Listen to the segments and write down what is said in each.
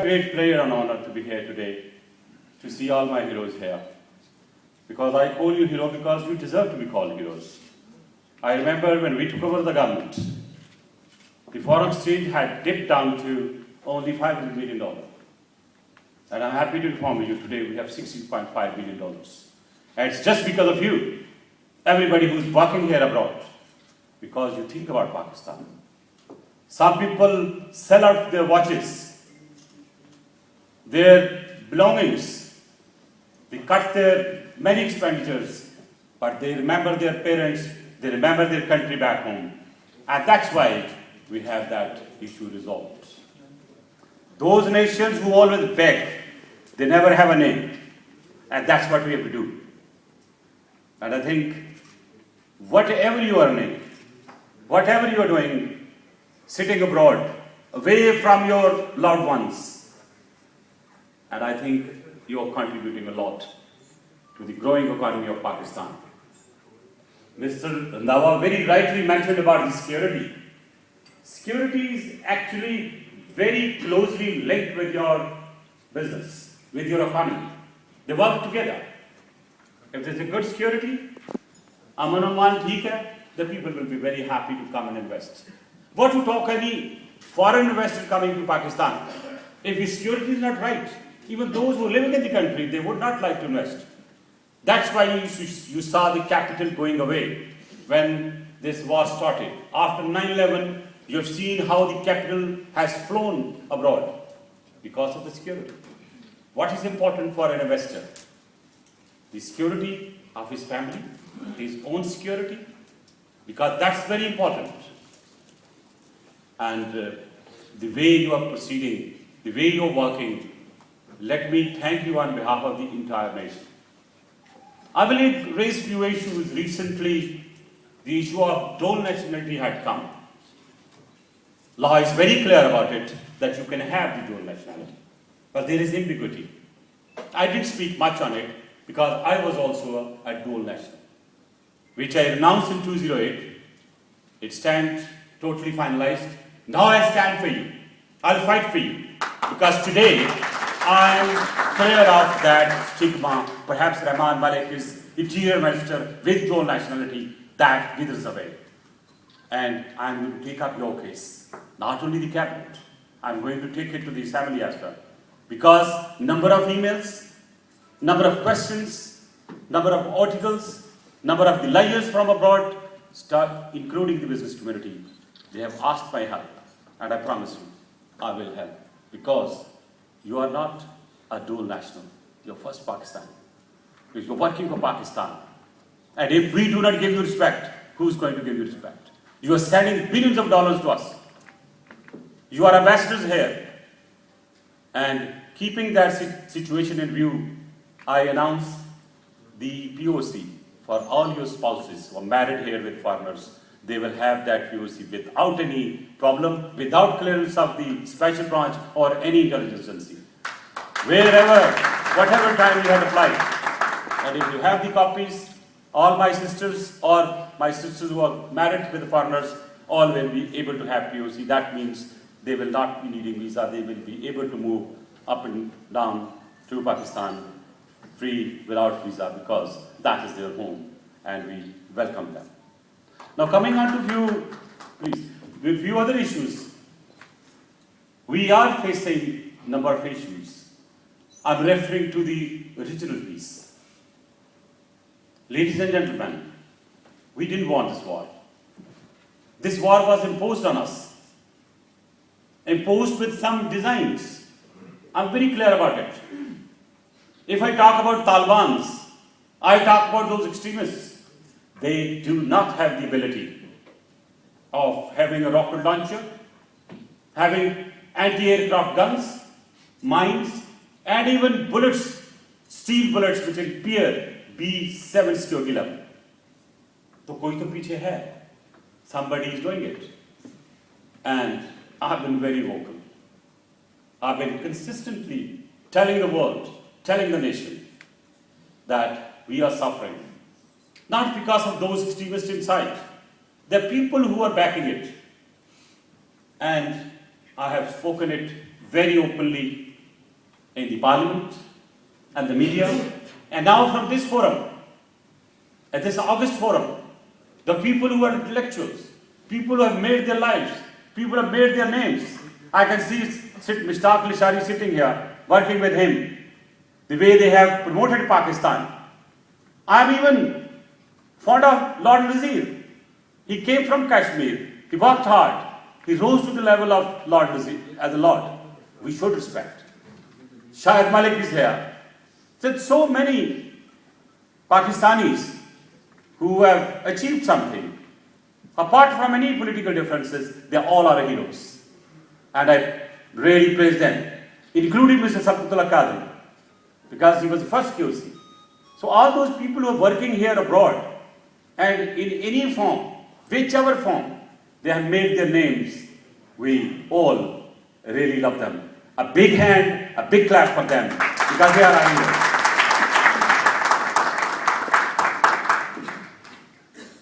great pleasure and honor to be here today, to see all my heroes here. Because I call you hero because you deserve to be called heroes. I remember when we took over the government, the foreign exchange had dipped down to only $500 million. And I'm happy to inform you today we have $16.5 billion. And it's just because of you, everybody who's working here abroad, because you think about Pakistan. Some people sell out their watches, their belongings, they cut their many expenditures, but they remember their parents, they remember their country back home. And that's why we have that issue resolved. Those nations who always beg, they never have a name. And that's what we have to do. And I think whatever you are earning, whatever you are doing, sitting abroad, away from your loved ones, and I think you are contributing a lot to the growing economy of Pakistan. Mr. Randhawa very rightly mentioned about the security. Security is actually very closely linked with your business, with your economy. They work together. If there's a good security, Aman theek hai, the people will be very happy to come and invest. What to talk any foreign investor coming to Pakistan? If the security is not right, even those who are living in the country, they would not like to invest. That's why you saw the capital going away when this war started. After 9/11, you have seen how the capital has flown abroad because of the security. What is important for an investor? The security of his family, his own security, because that's very important. And the way you are proceeding, the way you are working, let me thank you on behalf of the entire nation. I will raise few issues. Recently, the issue of dual nationality had come. Law is very clear about it, that you can have the dual nationality. But there is ambiguity. I didn't speak much on it because I was also a dual national, which I renounced in 2008. It stands totally finalized. Now I stand for you. I'll fight for you. Because today, I'm clear of that stigma. Perhaps Rahman Malik is interior minister with dual nationality that withers away. And I'm going to take up your case. Not only the cabinet, I'm going to take it to the assembly as well. Because number of emails, number of questions, number of articles, number of the liars from abroad, including the business community, they have asked my help. And I promise you, I will help. Because you are not a dual national. You're first Pakistani. Because you're working for Pakistan. And if we do not give you respect, who's going to give you respect? You are sending billions of dollars to us. You are ambassadors here. And keeping that situation in view, I announce the POC for all your spouses who are married here with foreigners. They will have that POC without any problem, without clearance of the special branch or any intelligence agency. Wherever, whatever time you have applied. And if you have the copies, all my sisters or my sisters who are married with the foreigners, all will be able to have POC. That means they will not be needing visa. They will be able to move up and down to Pakistan free without visa because that is their home and we welcome them. Now coming on to few other issues. We are facing a number of issues. I'm referring to the regional peace. Ladies and gentlemen, we didn't want this war. This war was imposed on us. Imposed with some designs. I'm very clear about it. If I talk about Talibans, I talk about those extremists. They do not have the ability of having a rocket launcher, having anti-aircraft guns, mines, and even bullets, steel bullets which will pierce B7 security level. So koi to piche hai. Somebody is doing it. And I've been very vocal. I've been consistently telling the world, telling the nation that we are suffering. Not because of those extremists inside. There are people who are backing it. And I have spoken it very openly in the parliament and the media, and now from this forum, at this August forum, the people who are intellectuals, people who have made their lives, people who have made their names. I can see Mushtaq Lishari sitting here, working with him, the way they have promoted Pakistan. I am even fond of Lord Nazir. He came from Kashmir, he worked hard, he rose to the level of Lord Nazir, as a Lord. We should respect. Shahid Malik is here. So many Pakistanis who have achieved something. Apart from any political differences, they all are heroes. And I really praise them, including Mr. Sabtullah Qadri, because he was the first QC. So all those people who are working here abroad, and in any form, whichever form, they have made their names, we all really love them. A big hand, a big clap for them, because they are our heroes.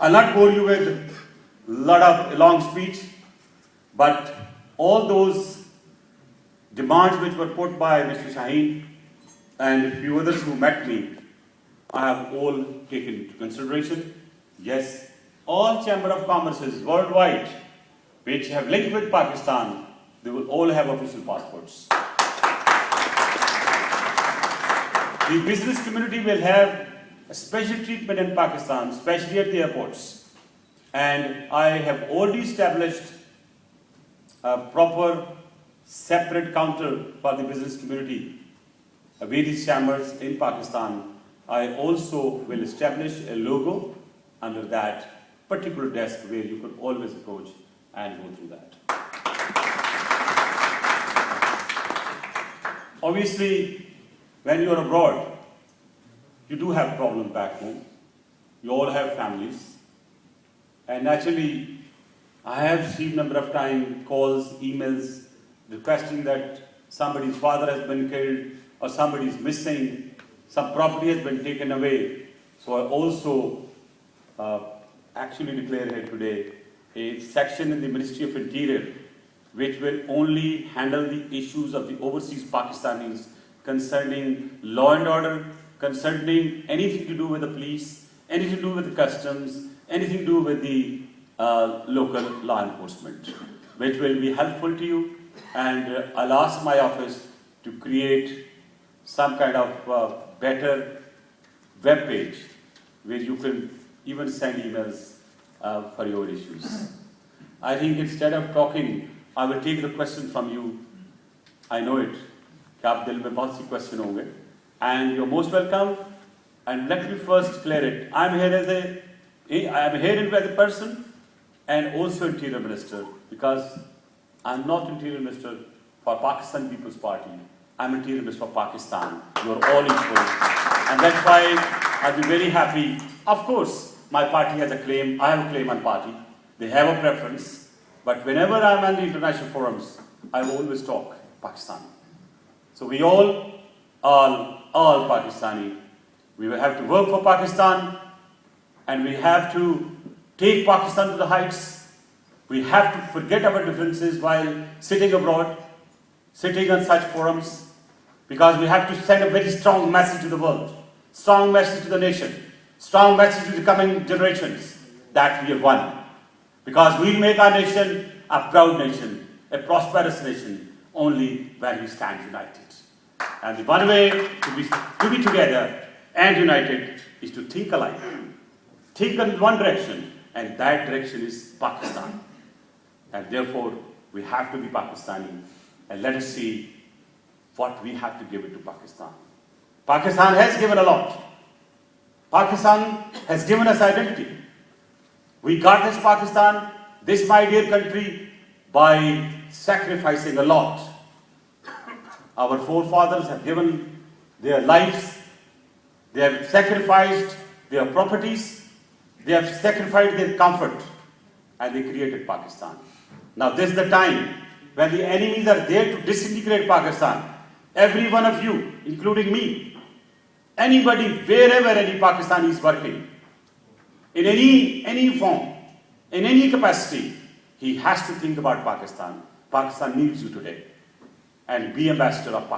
I'll not bore you with a lot of long speech, but all those demands which were put by Mr. Shaheen and a few others who met me, I have all taken into consideration. Yes, all Chamber of Commerces worldwide which have linked with Pakistan, they will all have official passports. The business community will have a special treatment in Pakistan, especially at the airports. And I have already established a proper separate counter for the business community, various chambers in Pakistan. I also will establish a logo under that particular desk where you could always approach and go through that. Obviously, when you are abroad, you do have problems back home. You all have families. And naturally, I have received a number of times calls, emails, requesting that somebody's father has been killed or somebody is missing, some property has been taken away. So I also actually declare here today a section in the Ministry of Interior which will only handle the issues of the overseas Pakistanis concerning law and order, concerning anything to do with the police, anything to do with the customs, anything to do with the local law enforcement, which will be helpful to you. And I'll ask my office to create some kind of better web page where you can even send emails for your issues. I think instead of talking, I will take the question from you. I know it. कि आप दिल में बहुत सी question होंगे. And you're most welcome. And let me first clear it. I'm here as a person and also Interior Minister, because I'm not Interior Minister for Pakistan People's Party. I'm Interior Minister for Pakistan. You're all equal. And that's why I'll be very happy. Of course, my party has a claim. I have a claim on party. They have a preference. But whenever I'm on the international forums, I will always talk Pakistan. So we all Pakistani. We will have to work for Pakistan, and we have to take Pakistan to the heights. We have to forget our differences while sitting abroad, sitting on such forums, because we have to send a very strong message to the world, strong message to the nation, strong message to the coming generations that we have won. Because we'll make our nation a proud nation, a prosperous nation, only when we stand united. And the one way to be together and united is to think alike, think in one direction, and that direction is Pakistan. And therefore, we have to be Pakistani, and let us see what we have to give it to Pakistan. Pakistan has given a lot. Pakistan has given us identity. We got this Pakistan, this my dear country, by sacrificing a lot. Our forefathers have given their lives, they have sacrificed their properties, they have sacrificed their comfort, and they created Pakistan. Now this is the time when the enemies are there to disintegrate Pakistan. Every one of you, including me, anybody, wherever any Pakistani is working, in any form, in any capacity, he has to think about Pakistan. Pakistan needs you today. And be ambassador of Pakistan.